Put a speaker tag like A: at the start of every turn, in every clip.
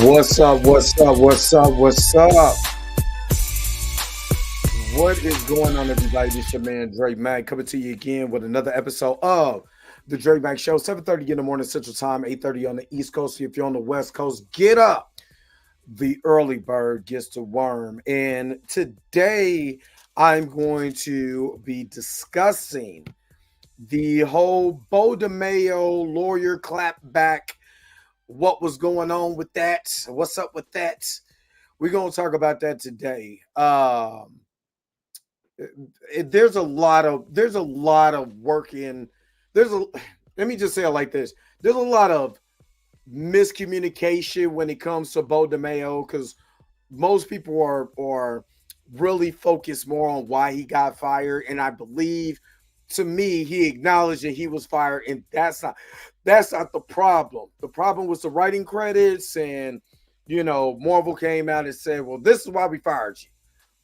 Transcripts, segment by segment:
A: What's up? What's up? What's up? What's up? What is going on, everybody? This your man Dre Mack coming to you again with another episode of the Dre Mack Show. 7:30 in the morning Central Time, 8:30 on the East Coast. If you're on the West Coast, get up. The early bird gets the worm. And today I'm going to be discussing the whole Beau DeMayo lawyer clapback. What was going on with that? What's up with that? We're going to talk about that today. There's a lot of work in. Let me just say it like this. There's a lot of miscommunication when it comes to Beau DeMayo because most people are really focused more on why he got fired, and I believe, to me, he acknowledged that he was fired, and that's not the problem. The problem was the writing credits, and Marvel came out and said, "Well, this is why we fired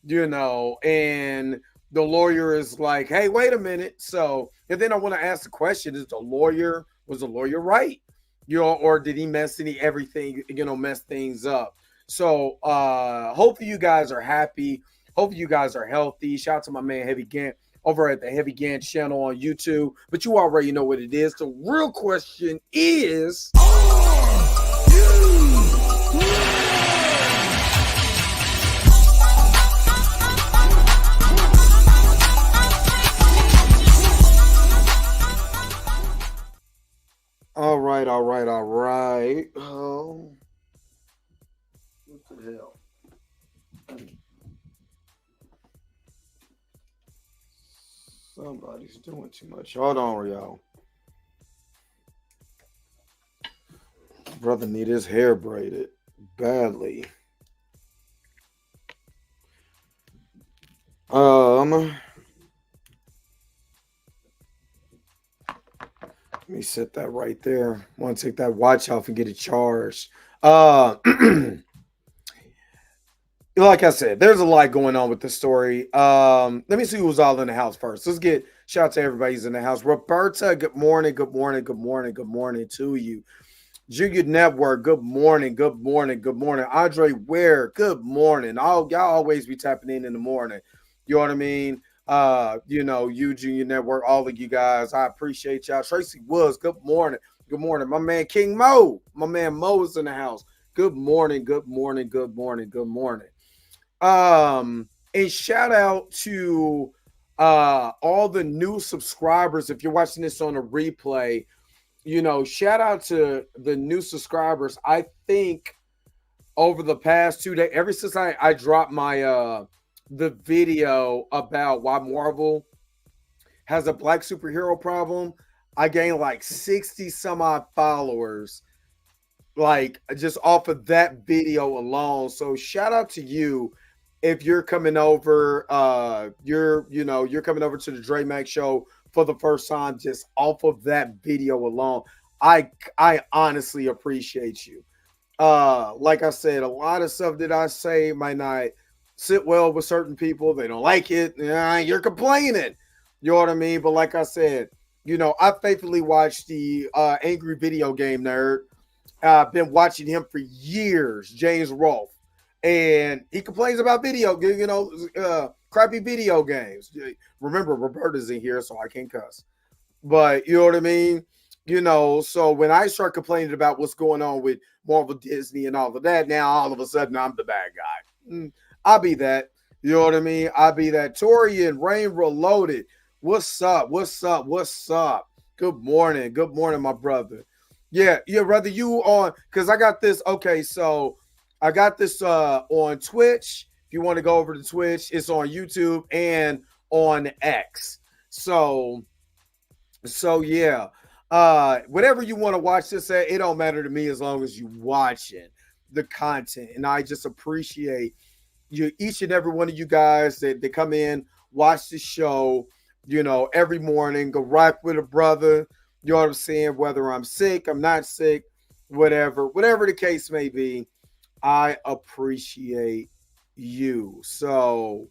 A: you," and the lawyer is like, "Hey, wait a minute." So, and then I want to ask the question: was the lawyer right? Or did he mess things up? So, hopefully you guys are happy. Hopefully you guys are healthy. Shout out to my man Heavy Gant over at the Heavy Gant channel on YouTube. But you already know what it is. The real question is, all right. Oh, what the hell? Somebody's doing too much. Hold on, y'all. Brother need his hair braided badly. Let me set that right there. Want to take that watch off and get it charged. Like I said, there's a lot going on with the story. Let me see who's all in the house first. Let's get shout out to everybody who's in the house. Roberta, good morning to you. Junior Network, good morning. Andre Ware, good morning. Y'all always be tapping in the morning. You know what I mean? You Junior Network, all of you guys, I appreciate y'all. Tracy Woods, good morning. My man King Mo, my man Mo is in the house. Good morning. And shout out to all the new subscribers. If you're watching this on a replay, shout out to the new subscribers. I think over the past 2 days, ever since I dropped my the video about why Marvel has a black superhero problem, I gained like 60 some odd followers, like just off of that video alone. So shout out to you if you're coming over. You're coming over to the Dre Mack Show for the first time just off of that video alone. I honestly appreciate you. Like I said, a lot of stuff that I say might not sit well with certain people. They don't like it. You're complaining. You know what I mean? But like I said, I faithfully watched the Angry Video Game Nerd. I've been watching him for years, James Rolfe, and he complains about crappy video games. Remember, Roberta's in here, so I can't cuss. But you know what I mean? So when I start complaining about what's going on with Marvel, Disney, and all of that, now all of a sudden I'm the bad guy. I'll be that. You know what I mean? I'll be that. Tori and Rain Reloaded. What's up? Good morning, my brother. Yeah, brother, you on, because I got this. Okay, so I got this on Twitch. If you want to go over to Twitch, it's on YouTube and on X. So yeah. Whatever you want to watch this at, it don't matter to me as long as you watching the content. And I just appreciate you, each and every one of you guys that come in, watch the show, every morning, go rock with a brother. You know what I'm saying? Whether I'm sick, I'm not sick, whatever the case may be, I appreciate you. So,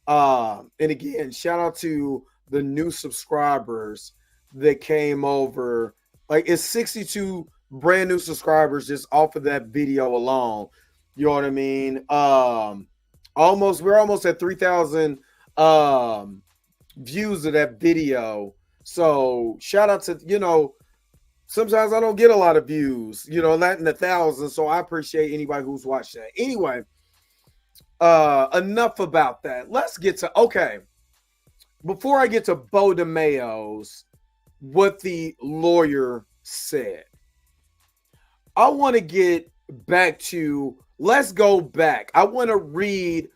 A: and again, shout out to the new subscribers that came over. Like, it's 62 brand new subscribers just off of that video alone. You know what I mean? We're almost at 3,000 views of that video. So shout out to, sometimes I don't get a lot of views, not in the thousands. So I appreciate anybody who's watched that. Anyway, enough about that. Let's get to, okay. Before I get to Beau DeMayo's, what the lawyer said, I want to get back to, let's go back. I want to read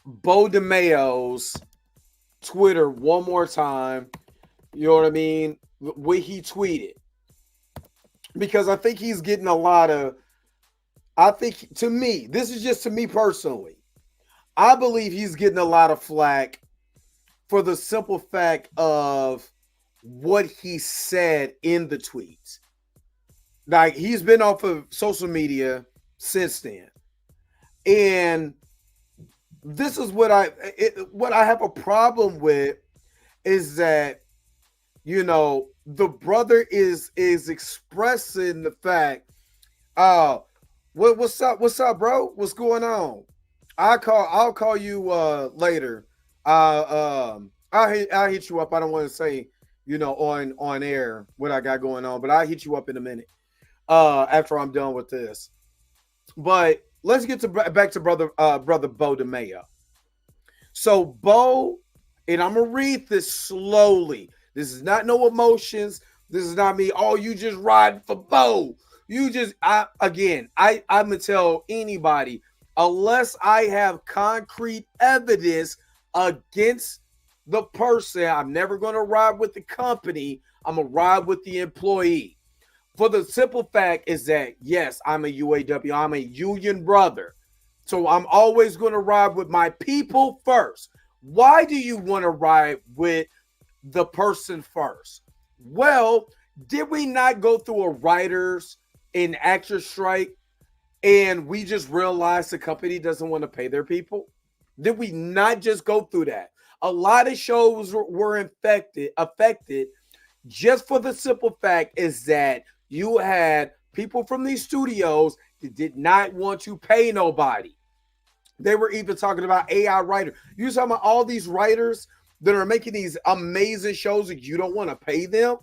A: Beau DeMayo's Twitter one more time. You know what I mean? What he tweeted. Because I think he's getting a lot of, to me, this is just to me personally, I believe he's getting a lot of flack for the simple fact of what he said in the tweets. Like, he's been off of social media since then. And this is what I have a problem with is that, the brother is expressing the fact, what's up, bro? What's going on? I'll call you later. I'll hit you up. I don't want to say, on air what I got going on, but I'll hit you up in a minute after I'm done with this. But let's get back to brother Beau DeMayo. So Beau, and I'm gonna read this slowly. This is not no emotions. This is not me. Oh, you just riding for Beau. I'm gonna tell anybody, unless I have concrete evidence against the person, I'm never gonna ride with the company. I'm gonna ride with the employee. For the simple fact is that, yes, I'm a UAW. I'm a union brother. So I'm always going to ride with my people first. Why do you want to ride with the person first? Well, did we not go through a writers and actors strike and we just realized the company doesn't want to pay their people? Did we not just go through that? A lot of shows were affected just for the simple fact is that you had people from these studios that did not want to pay nobody. They were even talking about AI writers. You're talking about all these writers that are making these amazing shows that you don't want to pay them.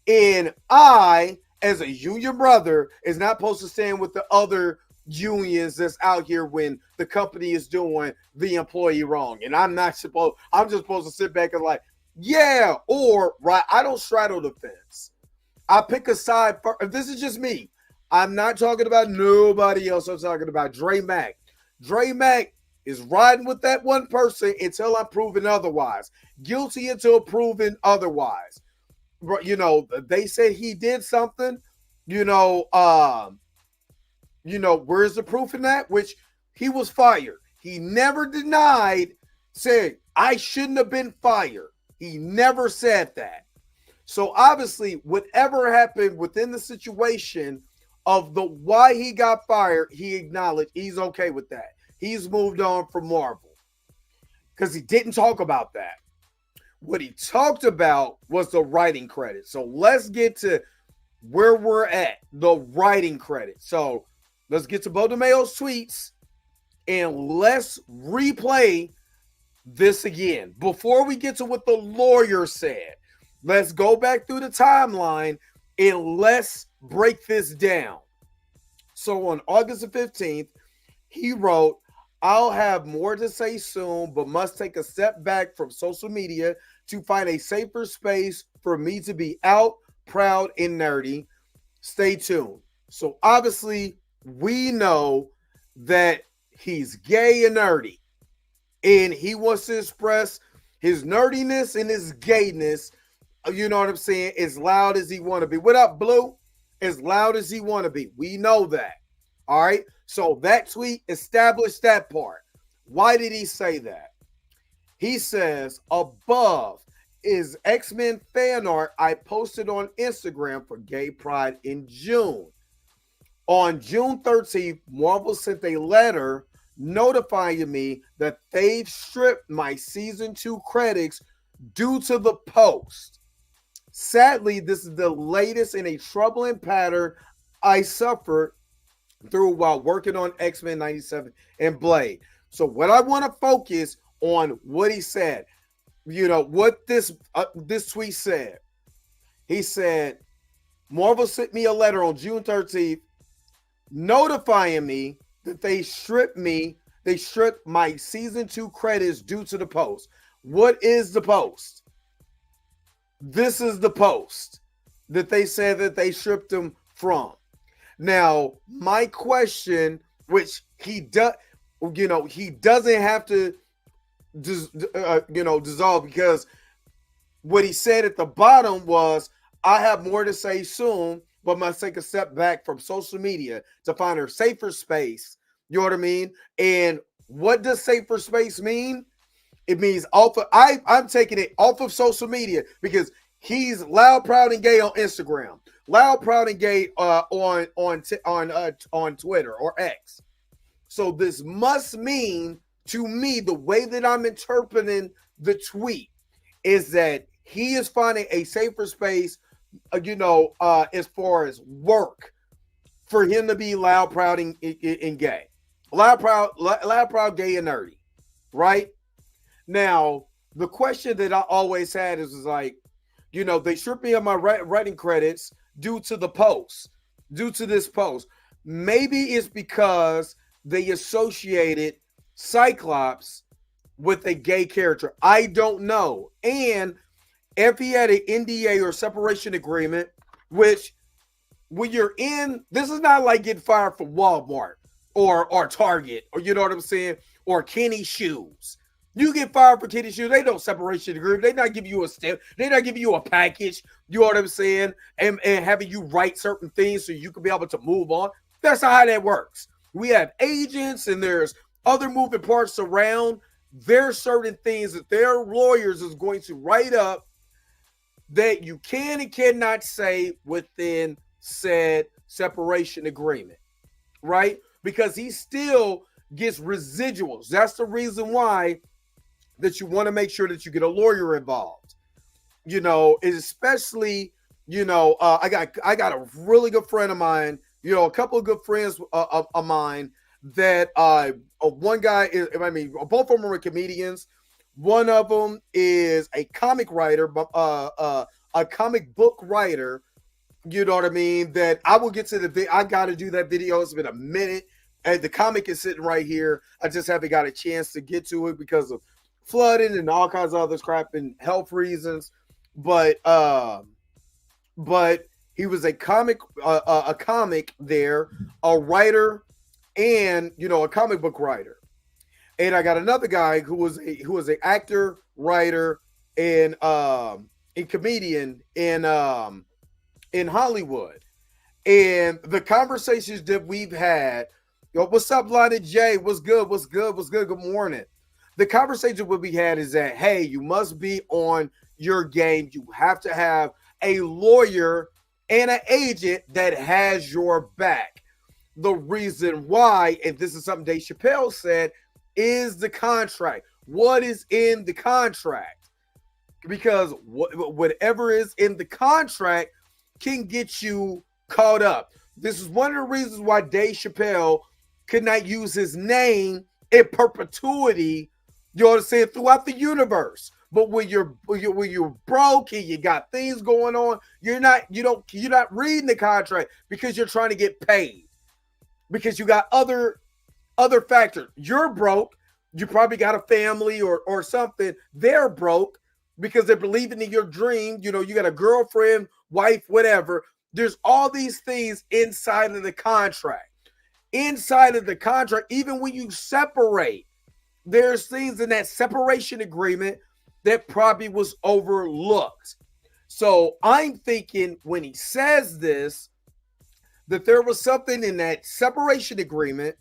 A: And I, as a union brother, is not supposed to stand with the other unions that's out here when the company is doing the employee wrong. And I'm just supposed to sit back and like, yeah, or right. I don't straddle the fence. I pick a side. This is just me. I'm not talking about nobody else. I'm talking about Dre Mack. Dre Mack is riding with that one person until I'm proven otherwise. Guilty until proven otherwise. They said he did something. Where's the proof in that? Which he was fired. He never denied, said, I shouldn't have been fired. He never said that. So obviously, whatever happened within the situation of the why he got fired, he acknowledged he's okay with that. He's moved on from Marvel because he didn't talk about that. What he talked about was the writing credit. So let's get to where we're at, the writing credit. So let's get to Beau DeMayo's tweets and let's replay this again. Before we get to what the lawyer said, let's go back through the timeline and let's break this down. So on August the 15th, he wrote, I'll have more to say soon, but must take a step back from social media to find a safer space for me to be out, proud, and nerdy. Stay tuned. So obviously, we know that he's gay and nerdy, and he wants to express his nerdiness and his gayness, you know what I'm saying, as loud as he want to be. What up, Blue? As loud as he want to be. We know that. All right? So that tweet established that part. Why did he say that? He says, above is X-Men fan art I posted on Instagram for Gay Pride in June. On June 13th, Marvel sent a letter notifying me that they've stripped my season 2 credits due to the post. Sadly, this is the latest in a troubling pattern I suffered through while working on X-Men 97 and Blade. So what I want to focus on what he said. What this tweet said. He said, Marvel sent me a letter on June 13th notifying me that they stripped my season 2 credits due to the post. What is the post? This is the post that they said that they stripped them from. Now, my question, which he doesn't have to dissolve, because what he said at the bottom was, I have more to say soon, but must take a step back from social media to find a safer space. You know what I mean? And what does safer space mean? It means I'm taking it off of social media, because he's loud, proud, and gay on Instagram, loud, proud, and gay on Twitter or X. So this must mean, to me, the way that I'm interpreting the tweet is that he is finding a safer space, as far as work, for him to be loud, proud, and gay, loud, proud, gay, and nerdy, right? Now, the question that I always had is like, they stripped me of my writing credits due to this post. Maybe it's because they associated Cyclops with a gay character. I don't know. And if he had an NDA or separation agreement, which when you're in, this is not like getting fired from Walmart or Target, or you know what I'm saying, or Kenny Shoes. You get fired for Kenny Shoes, they don't separation agreement. They not give you a step. They not give you a package. You know what I'm saying? And having you write certain things so you can be able to move on. That's not how that works. We have agents and there's other moving parts around. There's certain things that their lawyers is going to write up that you can and cannot say within said separation agreement, right? Because he still gets residuals. That's the reason why that you want to make sure that you get a lawyer involved. Especially, I got a really good friend of mine, a couple of good friends of mine that one guy is, both of them are comedians. One of them is a comic writer, a comic book writer. You know what I mean? That I will get to I got to do that video. It's been a minute, and the comic is sitting right here. I just haven't got a chance to get to it because of flooding and all kinds of other crap and health reasons. But he was a comic there, a writer, and a comic book writer. And I got another guy who was an actor, writer, and comedian in Hollywood. And the conversations that we've had, what's up, Blinded Jay? What's good? Good morning. The conversation that we had is that, hey, you must be on your game. You have to have a lawyer and an agent that has your back. The reason why, and this is something Dave Chappelle said, is the contract. What is in the contract? Because whatever is in the contract can get you caught up. This is one of the reasons why Dave Chappelle could not use his name in perpetuity, you know what I'm saying, throughout the universe. But when you're broke and you got things going on, you're not reading the contract because you're trying to get paid. Because you got other factors. You're broke. You probably got a family or something. They're broke because they're believing in your dream. You got a girlfriend, wife, whatever. There's all these things inside of the contract. Inside of the contract, even when you separate, there's things in that separation agreement that probably was overlooked. So I'm thinking when he says this, that there was something in that separation agreement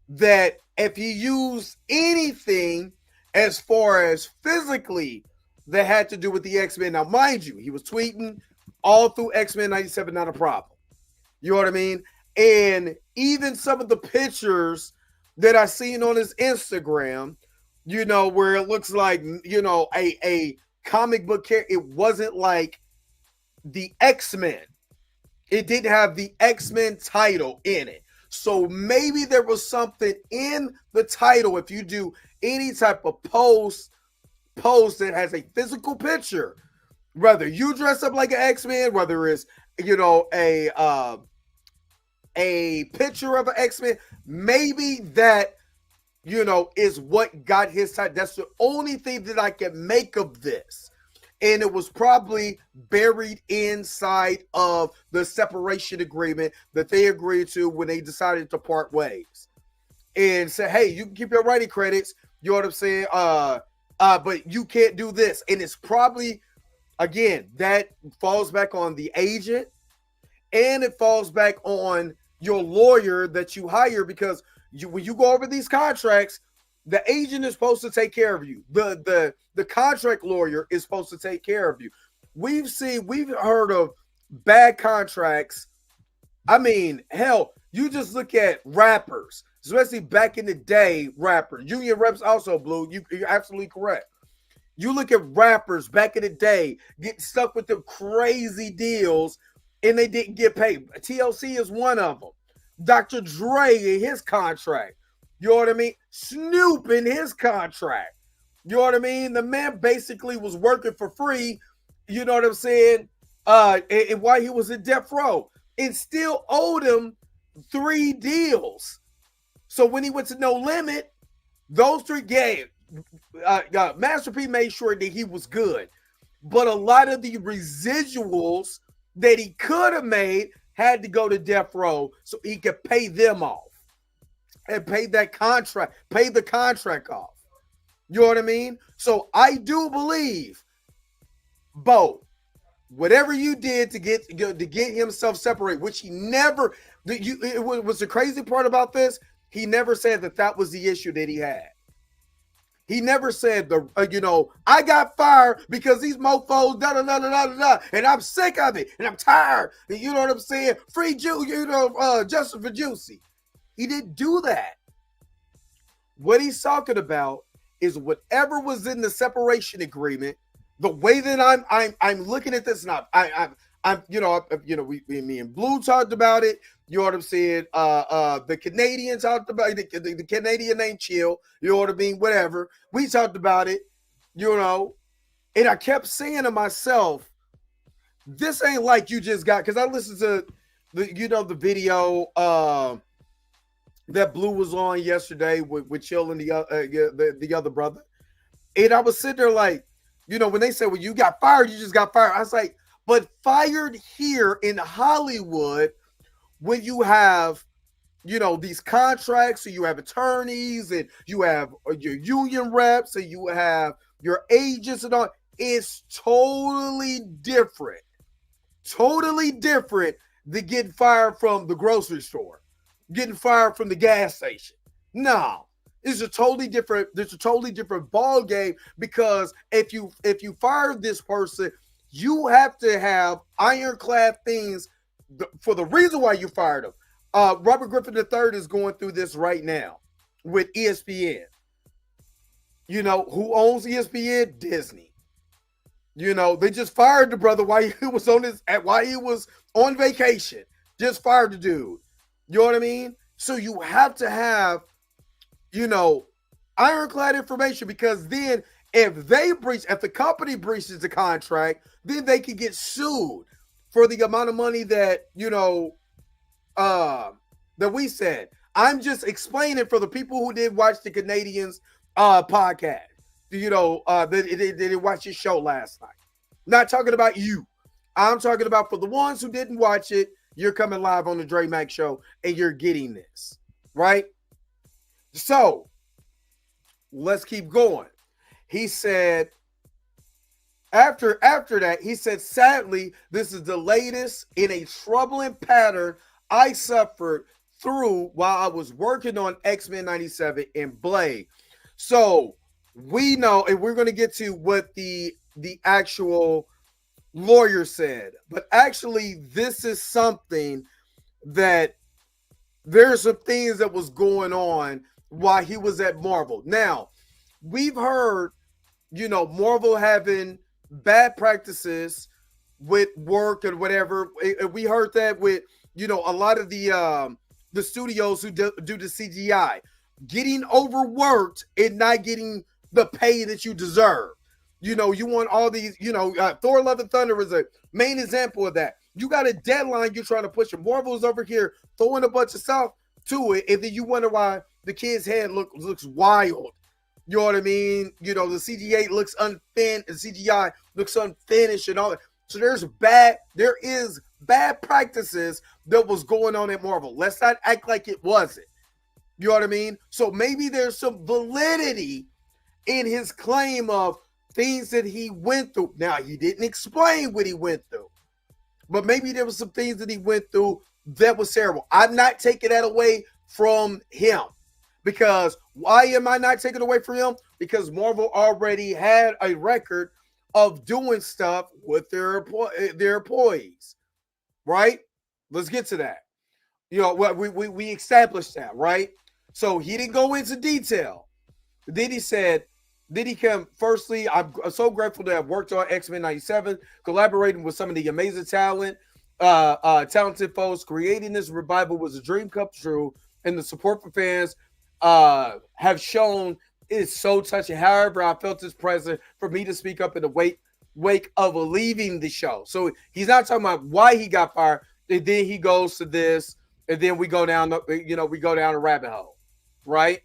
A: that if he used anything as far as physically that had to do with the X-Men. Now, mind you, he was tweeting all through X-Men 97, not a problem. You know what I mean? And even some of the pictures that I seen on his Instagram, where it looks like, a comic book character, it wasn't like the X-Men. It didn't have the X-Men title in it. So maybe there was something in the title. If you do any type of post that has a physical picture, whether you dress up like an X-Men, whether it's, you know, a picture of an X-Men, maybe that, you know, is what got his title. That's the only thing that I can make of this. And it was probably buried inside of the separation agreement that they agreed to when they decided to part ways. And say, hey, you can keep your writing credits, you know what I'm saying? But you can't do this. And it's probably, again, that falls back on the agent, and it falls back on your lawyer that you hire, because when you go over these contracts, the agent is supposed to take care of you. The contract lawyer is supposed to take care of you. We've heard of bad contracts. I mean, hell, you just look at rappers, especially back in the day, rappers. Union reps also, Blue. You're absolutely correct. You look at rappers back in the day, get stuck with the crazy deals, and they didn't get paid. TLC is one of them. Dr. Dre in his contract. You know what I mean? Snoop in his contract. You know what I mean? The man basically was working for free, you know what I'm saying? And while he was in death row, and still owed him 3 deals. So when he went to No Limit, those 3 gave. Master P made sure that he was good. But a lot of the residuals that he could have made had to go to death row so he could pay them off and pay the contract off. You know what I mean? So I do believe, Beau, whatever you did to get himself separated, which he never, it was the crazy part about this, he never said that was the issue that he had. He never said I got fired because these mofos and I'm sick of it and I'm tired. And you know what I'm saying? Free justice for Juicy. He didn't do that. What he's talking about is whatever was in the separation agreement. The way that I'm looking at this now, me and Blue talked about it. You know what I'm saying? The Canadian talked about it. The Canadian ain't chill. You know what I mean? Whatever. We talked about it, and I kept saying to myself, this ain't like you just got, because I listened to the video that Blue was on yesterday with Chill and the other brother. And I was sitting there like, when they said, well, you got fired, you just got fired. I was like, but fired here in Hollywood, when you have, these contracts, so you have attorneys and you have your union reps and you have your agents and all, it's totally different. Totally different than getting fired from the grocery store, getting fired from the gas station. No. There's a totally different ball game, because if you fire this person, you have to have ironclad things for the reason why you fired him. Robert Griffin III is going through this right now with ESPN. Who owns ESPN? Disney. They just fired the brother while he was on vacation. Just fired the dude. You know what I mean? So you have to have, ironclad information, because then if the company breaches the contract, then they can get sued for the amount of money that, that we said. I'm just explaining for the people who did watch the Canadians podcast. They didn't watch your show last night. Not talking about you. I'm talking about for the ones who didn't watch it. You're coming live on the Dre Mac Show and you're getting this, right? So let's keep going. He said, after that, he said, sadly, this is the latest in a troubling pattern I suffered through while I was working on X-Men 97 and Blade. So we know, and we're going to get to what the actual lawyer said, but actually this is something that there's some things that was going on while he was at Marvel. Now, we've heard, Marvel having bad practices, with work and whatever. We heard that with, you know, a lot of the studios who do the CGI, getting overworked and not getting the pay that you deserve. You know, you want all these, you know, Thor Love and Thunder is a main example of that. You got a deadline you're trying to push, and Marvel's over here throwing a bunch of stuff to it, and then you wonder why the kid's head looks wild. You know what I mean? You know, the CGI looks CGI looks unfinished and all that. So there is bad practices that was going on at Marvel. Let's not act like it wasn't. You know what I mean? So maybe there's some validity in his claim of things that he went through. Now, he didn't explain what he went through, but maybe there was some things that he went through that was terrible. I'm not taking that away from him, because why am I not taking it away from him? Because Marvel already had a record of doing stuff with their employees, right? Let's get to that. You know, we established that, right? So he didn't go into detail. Then he said, firstly, I'm so grateful to have worked on X-Men 97, collaborating with some of the amazing talented folks. Creating this revival was a dream come true, and the support for fans have shown is so touching. However, I felt this present for me to speak up in the wake of leaving the show. So he's not talking about why he got fired, and then he goes to this, and then we go down a rabbit hole, right?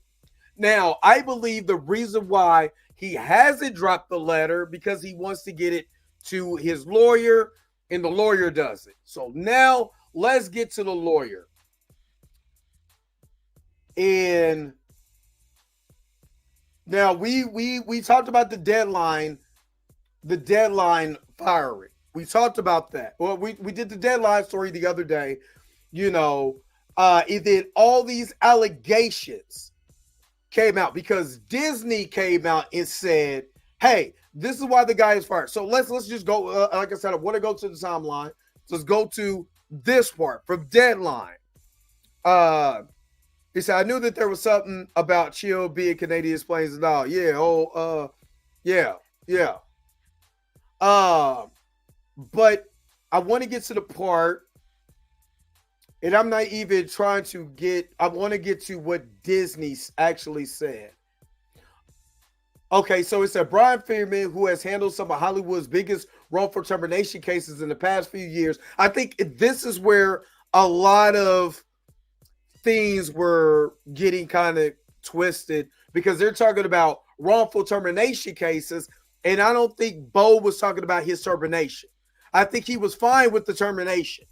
A: Now, I believe the reason why he hasn't dropped the letter because he wants to get it to his lawyer, and the lawyer does it. So now let's get to the lawyer. And now we talked about the deadline firing. We talked about that. Well, we did the deadline story the other day. You know, and then all these allegations came out because Disney came out and said, hey, this is why the guy is fired. So let's just go. Like I said, I want to go to the timeline. So let's go to this part from Deadline. He said, I knew that there was something about Chill being Canadian planes and all. Yeah. Yeah. But I want to get to the part, and I'm not even trying to I want to get to what Disney actually said. Okay, so it said Brian Freeman, who has handled some of Hollywood's biggest wrongful termination cases in the past few years. I think this is where a lot of things were getting kind of twisted, because they're talking about wrongful termination cases, and I don't think Beau was talking about his termination. I think he was fine with the termination,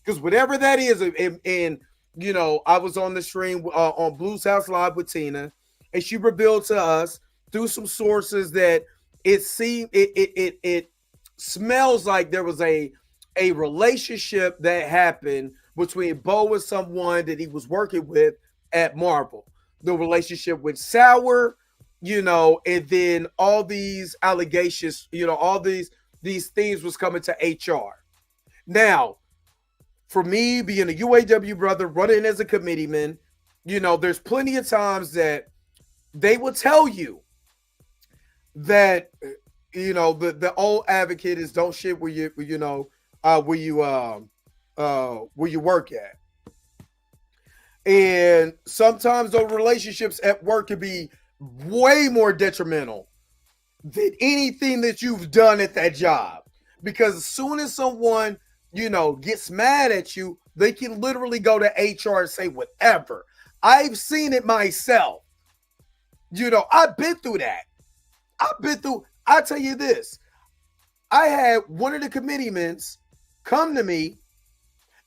A: because whatever that is, and you know, I was on the stream on Blues House Live with Tina, and she revealed to us through some sources that it smells like there was a relationship that happened between Beau and someone that he was working with at Marvel. The relationship went sour, you know, and then all these allegations, you know, all these things was coming to HR. Now, for me, being a UAW brother, running as a committeeman, you know, there's plenty of times that they will tell you that, you know, the old advocate is don't shit where you work at. And sometimes those relationships at work can be way more detrimental than anything that you've done at that job. Because as soon as someone, you know, gets mad at you, they can literally go to HR and say whatever. I've seen it myself. You know, I've been through that. I'll tell you this. I had one of the committeemen come to me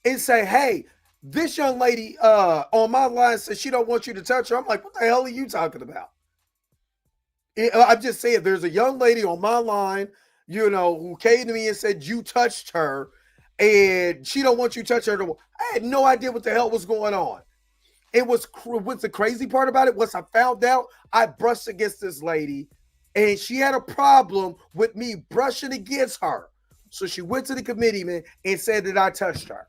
A: and say, hey, this young lady on my line says she don't want you to touch her. I'm like, what the hell are you talking about? I'm just saying, there's a young lady on my line, you know, who came to me and said you touched her, and she don't want you to touch her. I had no idea what the hell was going on. What's the crazy part about it? Once I found out, I brushed against this lady, and she had a problem with me brushing against her. So she went to the committeeman and said that I touched her.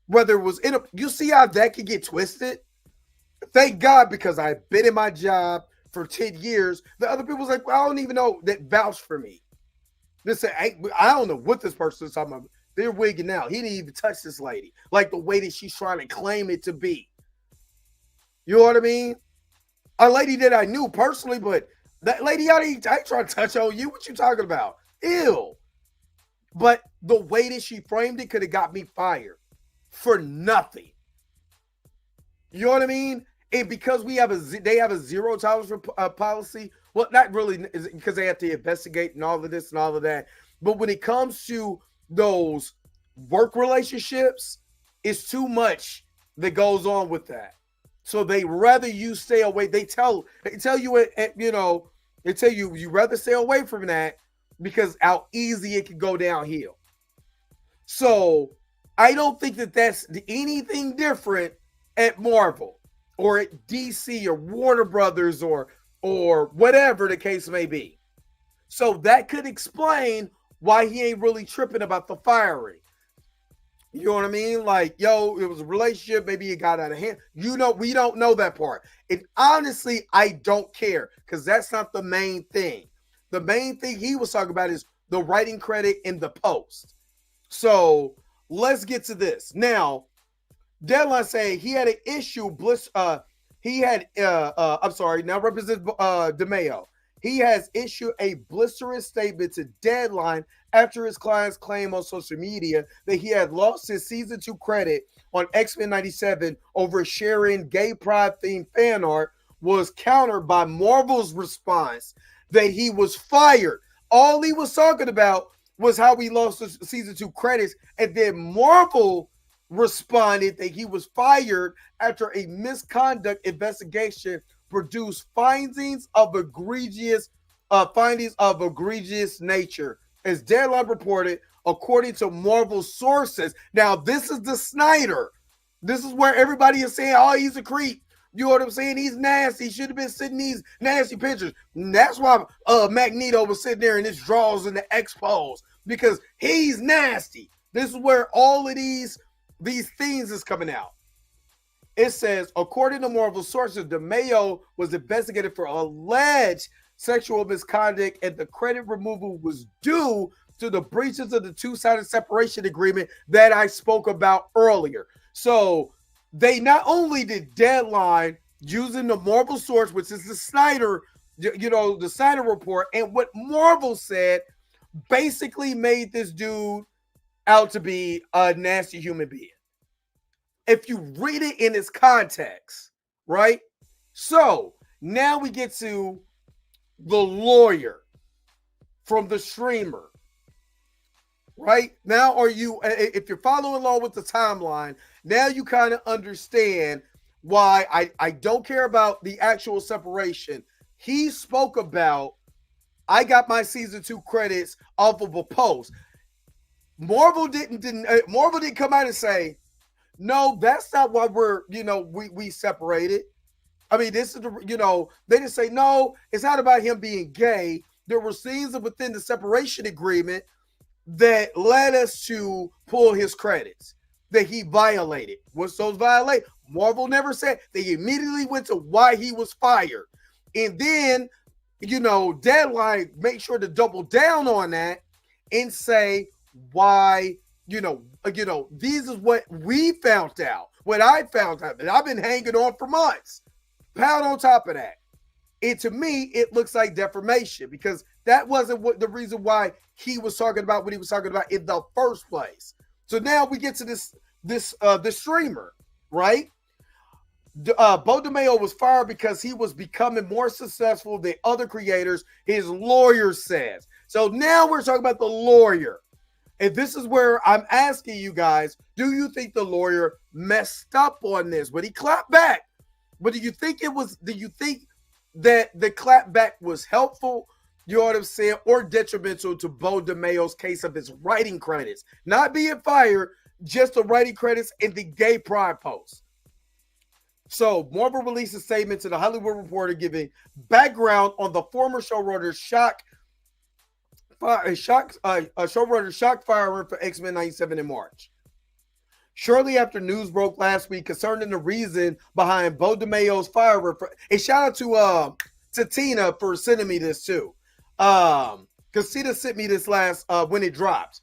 A: Whether it was you see how that could get twisted? Thank God, because I've been in my job for 10 years. The other people was like, well, I don't even know that vouched for me. Listen, I don't know what this person is talking about. They're wigging out. He didn't even touch this lady like the way that she's trying to claim it to be. You know what I mean? A lady that I knew personally, but that lady I ain't trying to touch on you. What you talking about? Ew. But the way that she framed it could have got me fired for nothing. You know what I mean? And because they have a zero tolerance for policy. Well, not really, because they have to investigate and all of this and all of that. But when it comes to those work relationships, it's too much that goes on with that. So they rather you stay away. They tell you, they tell you rather stay away from that because how easy it can go downhill. So I don't think that that's anything different at Marvel or at DC or Warner Brothers or whatever the case may be. So that could explain why he ain't really tripping about the firing. You know what I mean? Like, yo, it was a relationship. Maybe it got out of hand. You know, we don't know that part. And honestly, I don't care because that's not the main thing. The main thing he was talking about is the writing credit in the post. So let's get to this. Now, Deadline saying he had an issue. Now represents DeMayo. He has issued a blistering statement to Deadline after his client's claim on social media that he had lost his season 2 credit on X-Men 97 over sharing gay pride themed fan art was countered by Marvel's response that he was fired. All he was talking about was how he lost his season 2 credits, and then Marvel responded that he was fired after a misconduct investigation produced findings of egregious nature, as Deadline reported, according to Marvel sources. Now, this is the Snyder. This is where everybody is saying, oh, he's a creep. You know what I'm saying? He's nasty. He should have been sitting these nasty pictures. And that's why Magneto was sitting there in his drawers in the expos, because he's nasty. This is where all of these things is coming out. It says, according to Marvel sources, DeMayo was investigated for alleged sexual misconduct, and the credit removal was due to the breaches of the two-sided separation agreement that I spoke about earlier. So they not only did Deadline using the Marvel source, which is the Snyder, the Snyder report, and what Marvel said basically made this dude out to be a nasty human being. If you read it in its context, right? So now we get to the lawyer from the streamer, right? Now, if you're following along with the timeline, now you kind of understand why I don't care about the actual separation. He spoke about, I got my season 2 credits off of a post. Marvel didn't come out and say, no, that's not why we separated. I mean, this is they didn't say, no, it's not about him being gay. There were scenes within the separation agreement that led us to pull his credits that he violated. What's those violate? Marvel never said. They immediately went to why he was fired. And then, Deadline make sure to double down on that and say why, these is what we found out. What I found out that I've been hanging on for months. Pound on top of that. And to me, it looks like defamation, because that wasn't the reason why he was talking about what he was talking about in the first place. So now we get to the streamer, right? Beau DeMayo was fired because he was becoming more successful than other creators, his lawyer says. So now we're talking about the lawyer. And this is where I'm asking you guys, do you think the lawyer messed up on this? But he clapped back. But do you think that the clapback was helpful, you know what I'm saying, or detrimental to Beau DeMayo's case of his writing credits? Not being fired, just the writing credits and the gay pride post. So Marvel released a statement to the Hollywood Reporter giving background on the former showrunner's shock firing for X-Men 97 in March. Shortly after news broke last week concerning the reason behind Beau DeMayo's firing, and shout out to Tina for sending me this too. Because because Sita sent me this last when it drops.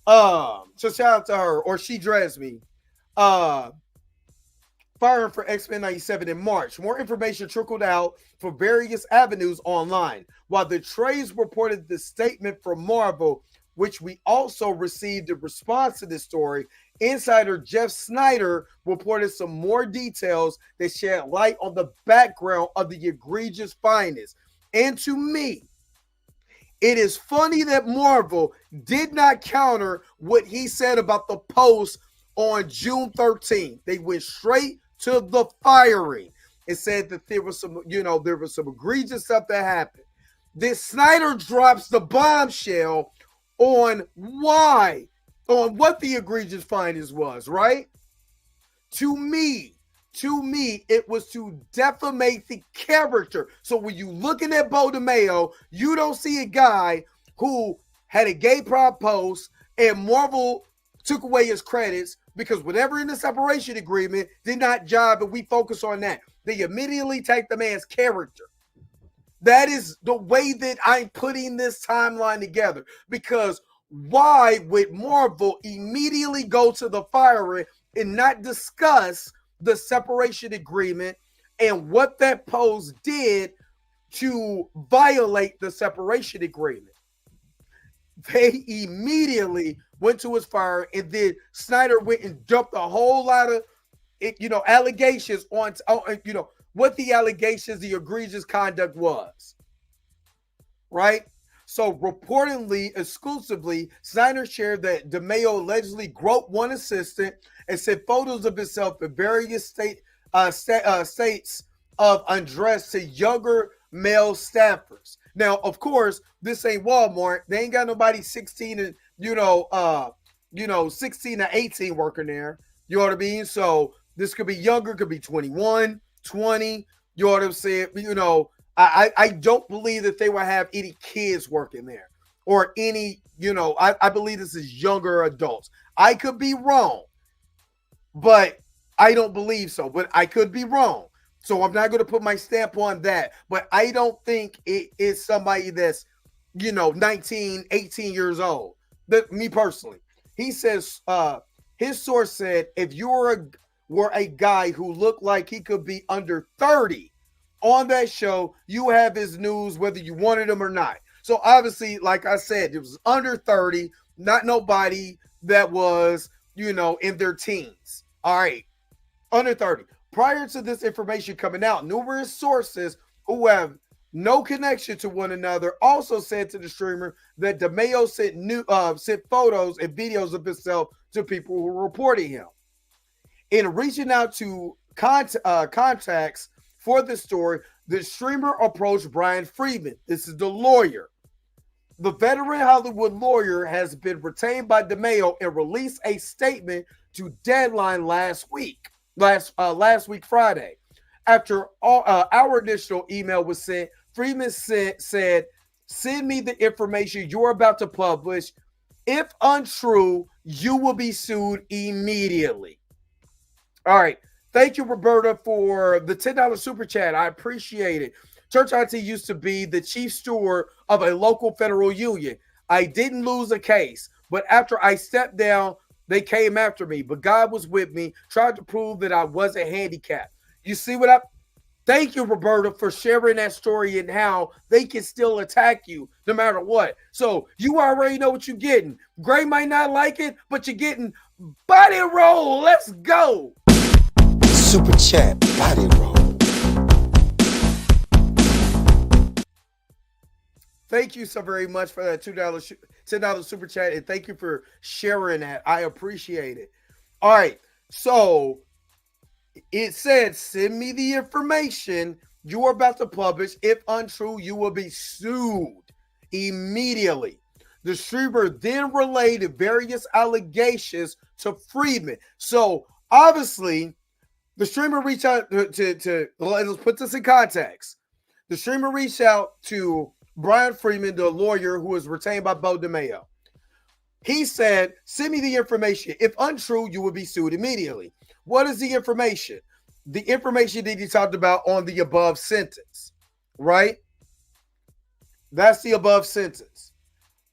A: So shout out to her, or she dressed me. Firing for X-Men 97 in March. More information trickled out for various avenues online. While the trades reported the statement from Marvel, which we also received in response to this story, insider Jeff Snyder reported some more details that shed light on the background of the egregious findings. And to me, it is funny that Marvel did not counter what he said about the post on June 13th. They went straight to the firing. It said that there was some, there was some egregious stuff that happened. Then Snyder drops the bombshell on what the egregious findings was, right? To me, it was to defamate the character. So when you looking at Beau DeMayo, you don't see a guy who had a gay pride post and Marvel took away his credits because whatever in the separation agreement did not jive, and we focus on that. They immediately take the man's character. That is the way that I'm putting this timeline together. Because why would Marvel immediately go to the firing and not discuss the separation agreement and what that post did to violate the separation agreement? They immediately went to his fire, and then Snyder went and dumped a whole lot of, allegations on, what the allegations, the egregious conduct was, right? So reportedly, exclusively, Snyder shared that DeMayo allegedly groped one assistant and sent photos of himself in various states of undress to younger male staffers. Now, of course, this ain't Walmart. They ain't got nobody 16 and 16 to 18 working there. You know what I mean? So this could be younger, could be 21, 20. You know what I'm saying? I don't believe that they will have any kids working there or any, I believe this is younger adults. I could be wrong, but I don't believe so. But I could be wrong. So I'm not going to put my stamp on that. But I don't think it is somebody that's, 19, 18 years old. Me personally. He says, his source said, if you were a guy who looked like he could be under 30 on that show, you have his news whether you wanted him or not. So obviously, like I said, it was under 30, not nobody that was, in their teens. All right, under 30. Prior to this information coming out, numerous sources who have no connection to one another also said to the streamer that DeMayo sent photos and videos of himself to people who were reporting him. In reaching out to contacts for the story, the streamer approached Brian Friedman. This is the lawyer. The veteran Hollywood lawyer has been retained by DeMayo and released a statement to Deadline last week Friday. After our initial email was sent, Friedman said, send me the information you're about to publish. If untrue, you will be sued immediately. All right. Thank you, Roberta, for the $10 super chat. I appreciate it. Church IT used to be the chief steward of a local federal union. I didn't lose a case, but after I stepped down, they came after me. But God was with me, tried to prove that I wasn't handicapped. You see what Thank you, Roberta, for sharing that story and how they can still attack you no matter what. So you already know what you're getting. Gray might not like it, but you're getting body roll. Let's go.
B: Super chat, body roll.
A: Thank you so very much for that $10 super chat, and thank you for sharing that. I appreciate it. All right, so it said, send me the information you are about to publish. If untrue, you will be sued immediately. The streamer then relayed various allegations to Friedman. So obviously, the streamer reached out to let's put this in context. The streamer reached out to Brian Friedman, the lawyer who was retained by Beau DeMayo. He said, send me the information. If untrue, you will be sued immediately. What is the information? The information that he talked about on the above sentence, right? That's the above sentence.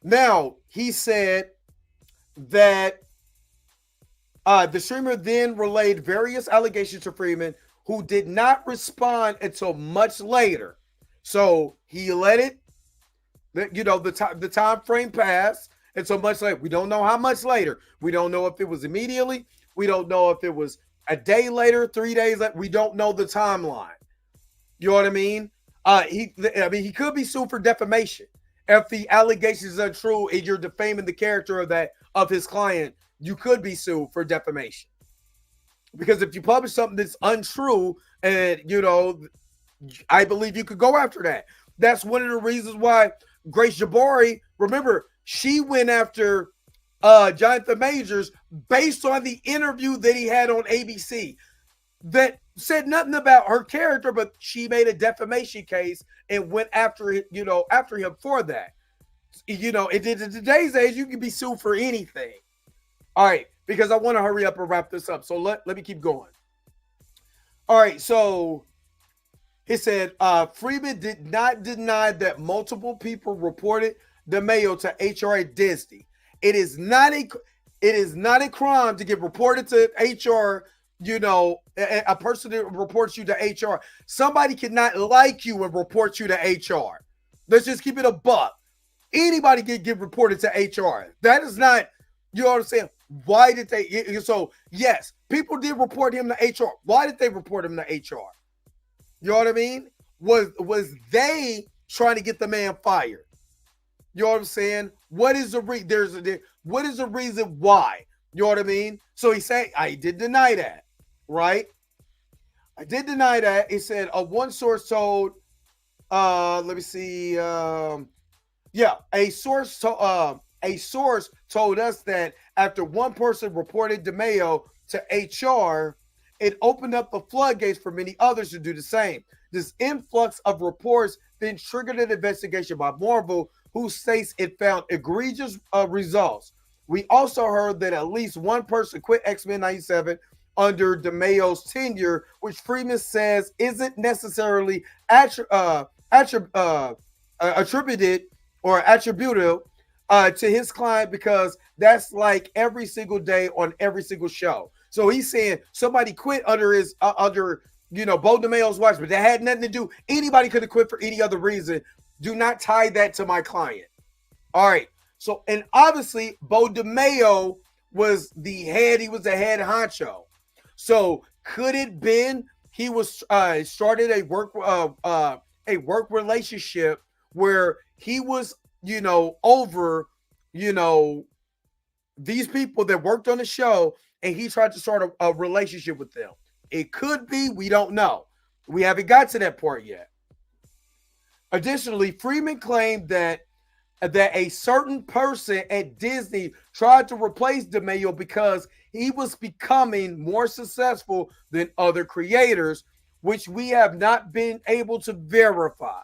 A: Now, he said that the streamer then relayed various allegations to Freeman, who did not respond until much later. So he let it, the time frame pass, and so much later. We don't know how much later. We don't know if it was immediately. We don't know if it was a day later, 3 days later. We don't know the timeline. You know what I mean? He could be sued for defamation if the allegations are true and you're defaming the character of his client. You could be sued for defamation, because if you publish something that's untrue, and I believe you could go after that. That's one of the reasons why Grace Jabari, remember, she went after Jonathan Majors based on the interview that he had on ABC that said nothing about her character, but she made a defamation case and went after him for that. In today's age, you can be sued for anything. All right, because I want to hurry up and wrap this up. So let me keep going. All right, so he said Freeman did not deny that multiple people reported DeMayo to HR at Disney. It is not a crime to get reported to HR. A person that reports you to HR. Somebody cannot like you and report you to HR. Let's just keep it a buck. Anybody can get reported to HR. That is not, you know what I'm saying? Why did they? So yes, people did report him to HR. Why did they report him to HR? You know what I mean? Was they trying to get the man fired? You know what I'm saying? What is the what is the reason why? You know what I mean? So he said, I did deny that, right? I did deny that. He said, one source told, let me see, a source told us that after one person reported DeMayo to HR, it opened up the floodgates for many others to do the same. This influx of reports then triggered an investigation by Marvel, who states it found egregious results. We also heard that at least one person quit X-Men 97 under DeMayo's tenure, which Freeman says isn't necessarily attributed or attributed to his client, because that's like every single day on every single show. So he's saying somebody quit under Beau DeMayo's watch, but that had nothing to do. Anybody could have quit for any other reason. Do not tie that to my client. All right. So, and obviously Beau DeMayo was the head. He was the head honcho. So could it been he was started a work relationship where he was over these people that worked on the show, and he tried to start a relationship with them? It could be. We don't know. We haven't got to that part yet. Additionally, Freeman claimed that a certain person at Disney tried to replace DeMayo because he was becoming more successful than other creators, which we have not been able to verify.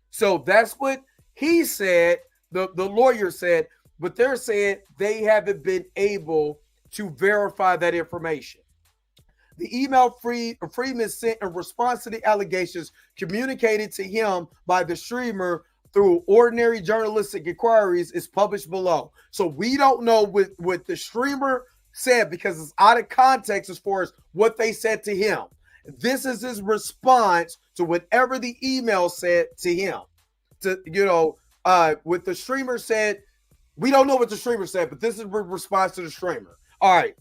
A: So that's what he said, the lawyer said, but they're saying they haven't been able to verify that information. The email Freeman sent in response to the allegations communicated to him by the streamer through ordinary journalistic inquiries is published below. So we don't know what the streamer said, because it's out of context as far as what they said to him. This is his response to whatever the email said to him. What the streamer said, we don't know what the streamer said, but this is the response to the streamer. All right.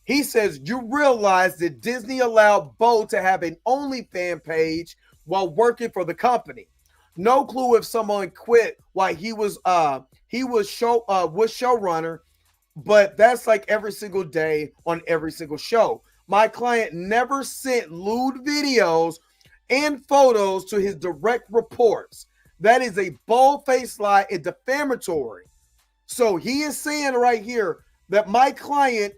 A: He says, you realize that Disney allowed Beau to have an OnlyFans page while working for the company. No clue if someone quit while he was showrunner, but that's like every single day on every single show. My client never sent lewd videos and photos to his direct reports. That is a bold-faced lie and defamatory. So he is saying right here that my client,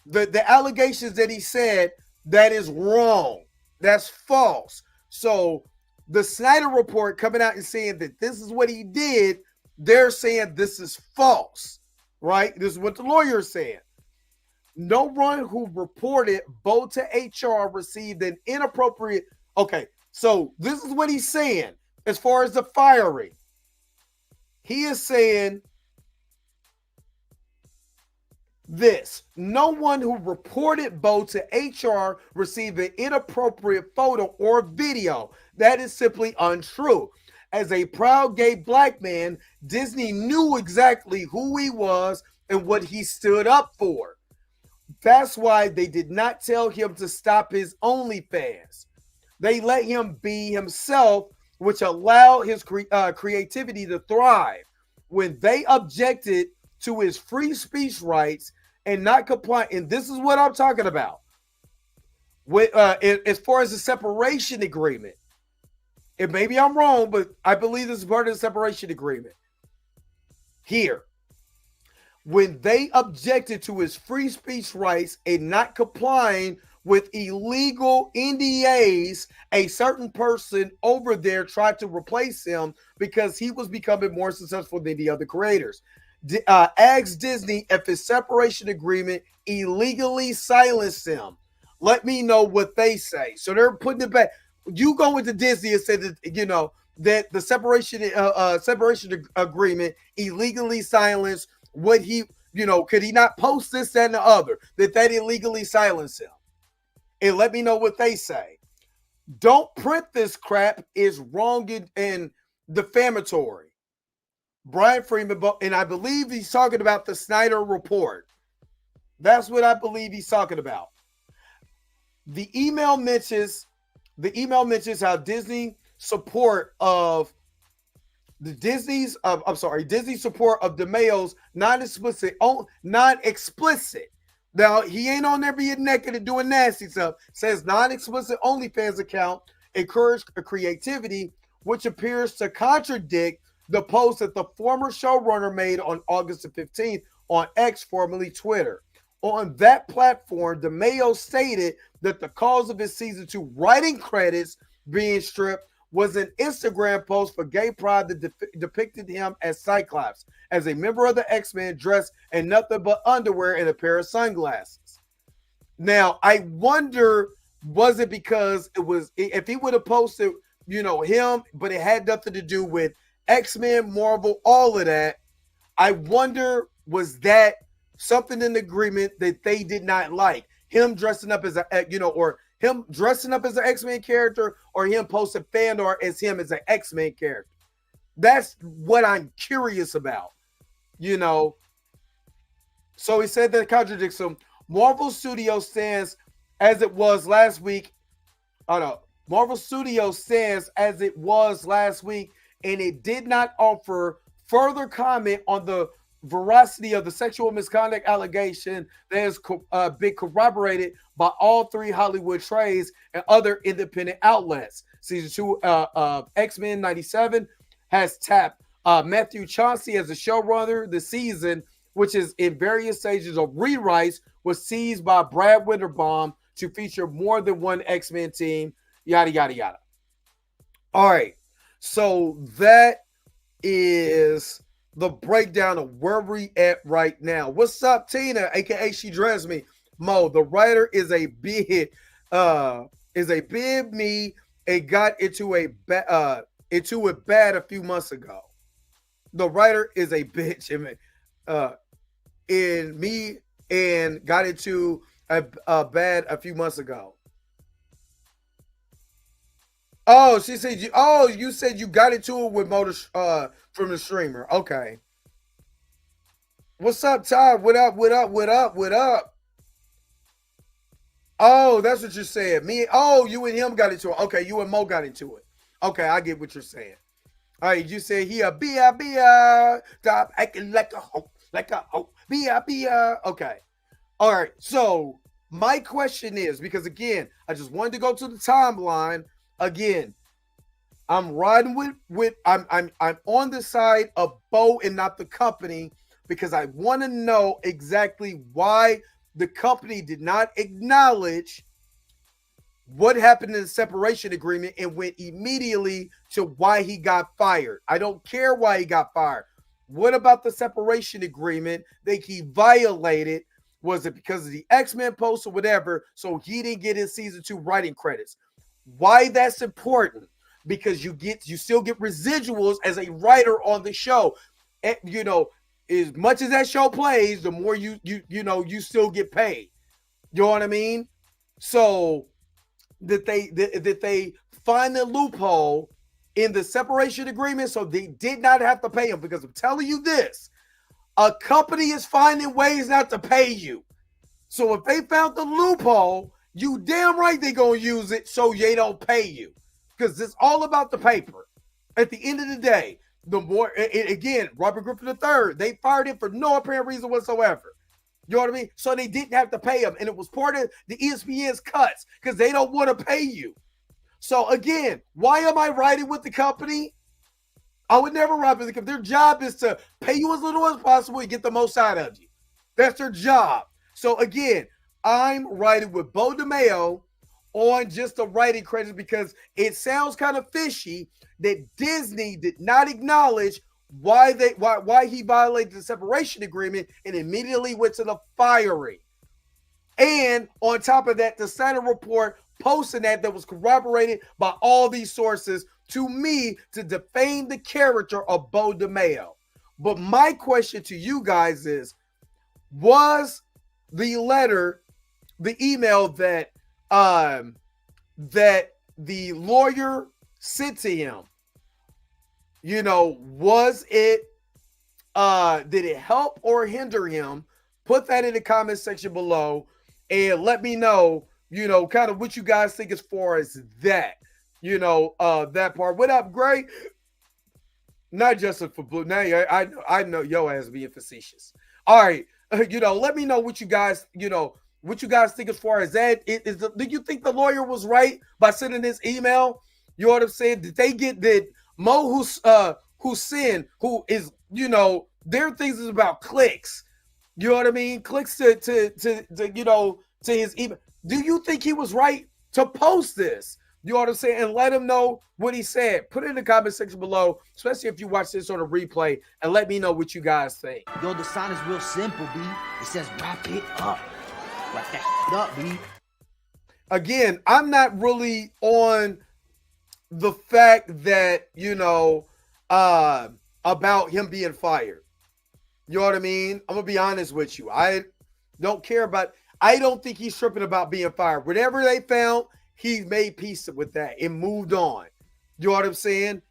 A: the allegations that he said, that is wrong. That's false. So the Snyder report coming out and saying that this is what he did, they're saying this is false, right? This is what the lawyer is saying. No one who reported Beau to HR received an inappropriate. Okay, so this is what he's saying as far as the firing. He is saying this. No one who reported Beau to HR received an inappropriate photo or video. That is simply untrue. As a proud gay black man, Disney knew exactly who he was and what he stood up for. That's why they did not tell him to stop his OnlyFans. They let him be himself, which allowed his creativity to thrive. When they objected to his free speech rights and not complying, and this is what I'm talking about. As far as the separation agreement, and maybe I'm wrong, but I believe this is part of the separation agreement. Here, when they objected to his free speech rights and not complying with illegal NDAs, a certain person over there tried to replace him because he was becoming more successful than the other creators. Asked Disney if his separation agreement illegally silenced him. Let me know what they say. So they're putting it back. You go into Disney and say that, that the separation agreement illegally silenced what he, could he not post this, that, and the other, that illegally silenced him? And let me know what they say. Don't print this crap is wrong and defamatory. Brian Freeman, and I believe he's talking about the Snyder Report. That's what I believe he's talking about. The email mentions how Disney support of Disney support of DeMayo's non-explicit. Now, he ain't on there being naked and doing nasty stuff. Says non-explicit OnlyFans account encouraged creativity, which appears to contradict the post that the former showrunner made on August the 15th on X, formerly Twitter. On that platform, DeMayo stated that the cause of his season 2 writing credits being stripped was an Instagram post for gay pride that depicted him as Cyclops, as a member of the X-Men dressed in nothing but underwear and a pair of sunglasses. Now, I wonder, was it because it was, if he would have posted, him, but it had nothing to do with X-Men, Marvel, all of that, I wonder, was that something in the agreement that they did not like? Him dressing up as or him dressing up as an X-Men character, or him posting fan art as him as an X-Men character. That's what I'm curious about, So he said that contradicts him. Marvel Studios stands as it was last week. Marvel Studios stands as it was last week, and it did not offer further comment on the veracity of the sexual misconduct allegation that has been corroborated by all three Hollywood trades and other independent outlets. Season 2 of X-Men 97 has tapped Matthew Chauncey as the showrunner. The season, which is in various stages of rewrites, was seized by Brad Winterbaum to feature more than one X-Men team, yada, yada, yada. All right. So that is the breakdown of where we at right now. What's up, Tina? AKA She Dressed Me. Mo, the writer is a big me and got into it bad a few months ago. The writer is a bitch in me and got into a bad a few months ago. Oh, she said you said you got into it with Motor from the streamer. Okay. What's up, Todd? What up? Oh, that's what you're saying. You and him got into it. Okay, you and Mo got into it. Okay, I get what you're saying. All right, you said he a bia, stop acting like a hoe, bia. Okay. All right, so my question is, because again, I just wanted to go to the timeline. Again, I'm riding with I'm on the side of Beau and not the company, because I want to know exactly why the company did not acknowledge what happened in the separation agreement and went immediately to why he got fired. I don't care why he got fired. What about the separation agreement that he violated? Was it because of the X-Men post or whatever, so he didn't get his season 2 writing credits? Why that's important? Because you still get residuals as a writer on the show. as much as that show plays, the more you still get paid. You know what I mean? So that they find the loophole in the separation agreement, so they did not have to pay him. Because I'm telling you this, a company is finding ways not to pay you. So if they found the loophole, you damn right they gonna use it so they don't pay you. Because it's all about the paper. At the end of the day, the more, again, Robert Griffin III, they fired him for no apparent reason whatsoever. You know what I mean? So they didn't have to pay him. And it was part of the ESPN's cuts because they don't want to pay you. So again, why am I riding with the company? I would never ride with the company. Their job is to pay you as little as possible and get the most out of you. That's their job. So again, I'm riding with Beau DeMayo on just the writing credits because it sounds kind of fishy that Disney did not acknowledge why he violated the separation agreement and immediately went to the firing. And on top of that, the Steiner report posting that was corroborated by all these sources to me to defame the character of Beau DeMayo. But my question to you guys is, was the letter, the email that the lawyer sent to him, was it, did it help or hinder him? Put that in the comment section below and let me know, kind of what you guys think as far as that, that part. What up, Gray? Not just for blue. Now I know your ass being facetious. All right. Let me know what you guys, think as far as that. Do you think the lawyer was right by sending this email? You know what I'm saying? Did Mo Hussein, who is, their things is about clicks. You know what I mean? Clicks to his email. Do you think he was right to post this? You know what I'm saying? And let him know what he said. Put it in the comment section below, especially if you watch this on a replay, and let me know what you guys think.
C: Yo, the sign is real simple, B. It says wrap it up. Wrap that shit up, B.
A: Again, I'm not really on the fact that, about him being fired. You know what I mean? I'm going to be honest with you. I don't think he's tripping about being fired. Whatever they found, he made peace with that and moved on. You know what I'm saying?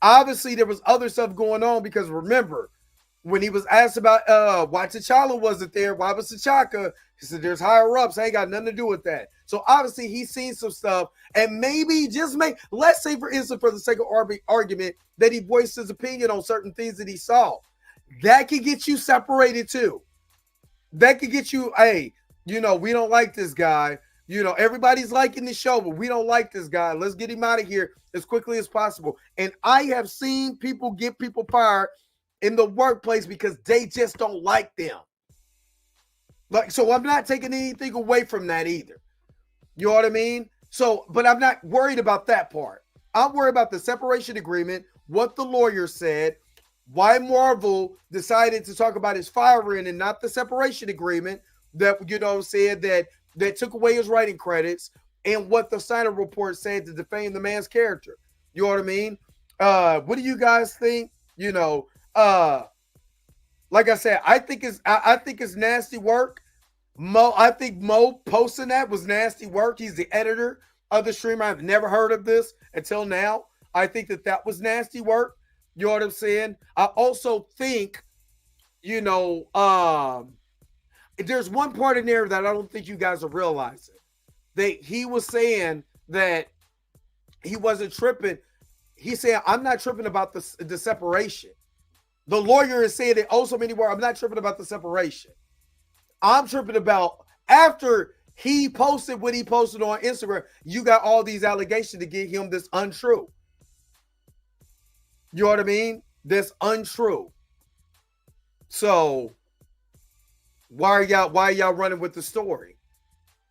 A: Obviously, there was other stuff going on because remember, when he was asked about why T'Challa wasn't there, why was T'Chaka, he said there's higher ups. I ain't got nothing to do with that. So obviously he's seen some stuff and maybe let's say for instance, for the sake of argument, that he voiced his opinion on certain things that he saw. That could get you separated too. That could get you, hey, we don't like this guy. Everybody's liking the show, but we don't like this guy. Let's get him out of here as quickly as possible. And I have seen people get people fired in the workplace because they just don't like them. So I'm not taking anything away from that either. You know what I mean? So, but I'm not worried about that part. I'm worried about the separation agreement, what the lawyer said, why Marvel decided to talk about his firing and not the separation agreement that, said that took away his writing credits, and what the Steiner report said to defame the man's character. You know what I mean? What do you guys think? Like I said, I think it's nasty work. I think Mo posting that was nasty work. He's the editor of the streamer. I've never heard of this until now. I think that was nasty work. You know what I'm saying? I also think, there's one part in there that I don't think you guys are realizing. That he was saying that he wasn't tripping. He's saying, I'm not tripping about the separation. The lawyer is saying it also many more. I'm not tripping about the separation. I'm tripping about after he posted what he posted on Instagram, you got all these allegations to get him this untrue. You know what I mean? That's untrue. So why are y'all running with the story?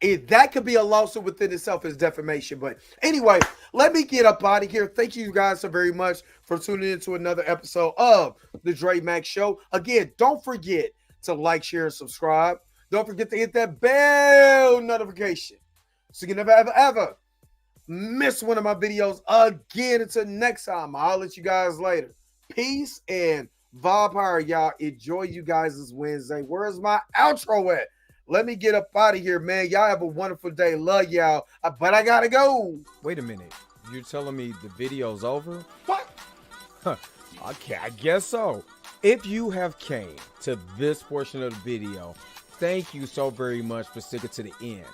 A: That could be a lawsuit within itself as defamation. But anyway, let me get up out of here. Thank you guys so very much for tuning in to another episode of the Dre Max Show. Again, don't forget to like, share, and subscribe. Don't forget to hit that bell notification so you can never, ever miss one of my videos again. Until next time, I'll let you guys later. Peace and Vibe Hire, y'all. Enjoy you guys this Wednesday. Where's my outro at? Let me get up out of here, man. Y'all have a wonderful day. Love y'all. But I gotta go.
D: Wait a minute. You're telling me the video's over?
A: What?
D: Okay, I guess so. If you have came to this portion of the video, thank you so very much for sticking to the end.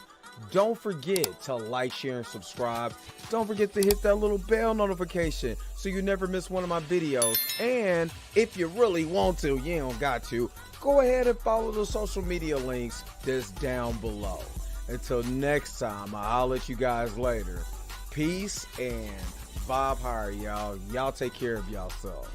D: Don't forget to like, share, and subscribe. Don't forget to hit that little bell notification so you never miss one of my videos. And if you really want to, you don't got to, go ahead and follow the social media links that's down below. Until next time, I'll let you guys later. Peace and vibe higher, y'all. Y'all take care of yourself.